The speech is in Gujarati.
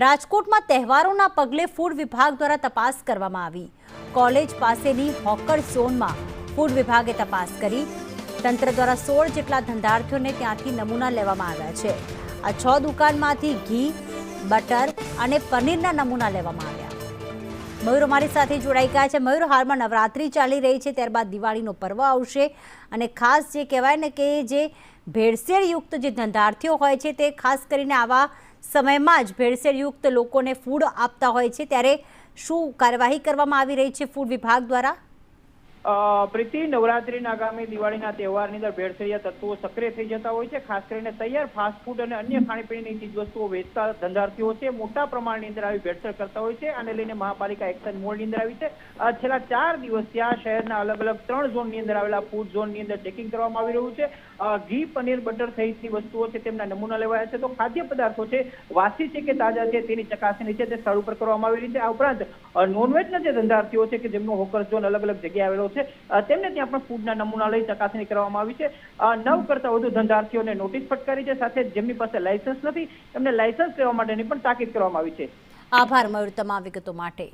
રાજકોટમાં તહેવારોના પગલે ફૂડ વિભાગ દ્વારા તપાસ કરવામાં આવી। કોલેજ પાસેની હોકર ઝોનમાં ફૂડ વિભાગે તપાસ કરી। તંત્ર દ્વારા 16 જેટલા ધંધાર્થીઓને ત્યાંથી નમૂના લેવામાં આવ્યા છે। આ 6 દુકાનમાંથી ઘી, બટર અને પનીરના નમૂના લેવામાં આવ્યા। મયુર અમારી સાથે જોડાઈ ગયા છે। મયુર, હાલમાં નવરાત્રી ચાલી રહી છે, ત્યારબાદ દિવાળીનો પર્વ આવશે અને ખાસ જે કહેવાય ને કે જે ભેળસેળયુક્ત જે ધંધાર્થીઓ હોય છે તે ખાસ કરીને આવા સમયમાં જ ભેળસેળયુક્ત લોકોને ફૂડ આપતા હોય છે, ત્યારે શું કાર્યવાહી કરવામાં આવી રહી છે ફૂડ વિભાગ દ્વારા? પ્રીતિ, નવરાત્રીના આગામી દિવાળીના તહેવારની અંદર ભેળસેળિયા તત્વો સક્રિય થઈ જતા હોય છે। ખાસ કરીને તૈયાર ફાસ્ટ ફૂડ અને અન્ય ખાણીપીણીની ચીજવસ્તુઓ વેચતા ધંધાર્થીઓ છે મોટા પ્રમાણની અંદર આવી ભેળસેળ કરતા હોય છે। આને લઈને મહાપાલિકા એક્શન મોડની અંદર આવી છે। છેલ્લા 4 દિવસથી આ શહેરના અલગ અલગ 3 ઝોનની અંદર આવેલા ફૂડ ઝોનની અંદર ચેકિંગ કરવામાં આવી રહ્યું છે। ઘી, પનીર, બટર સહિતની વસ્તુઓ છે તેમના નમૂના લેવાયા છે। તો ખાદ્ય પદાર્થો છે વાસી છે કે તાજા છે તેની ચકાસણી છે તે સ્થળ ઉપર કરવામાં આવી રહી છે। આ ઉપરાંત નોનવેજના જે ધંધાર્થીઓ છે કે જેમનો હોકર ઝોન અલગ અલગ જગ્યાએ આવેલો છે તેમને ત્યાં પણ ફૂડના નમૂના લઈ ચકાસણી કરવામાં આવી છે। 9 કરતા વધુ ધંધાર્થીઓને નોટિસ ફટકારી છે, સાથે જેમની પાસે લાયસન્સ નથી તેમને લાયસન્સ લેવા માટેની પણ તાકીદ કરવામાં આવી છે। આભાર મયુર તમામ વિગતો માટે।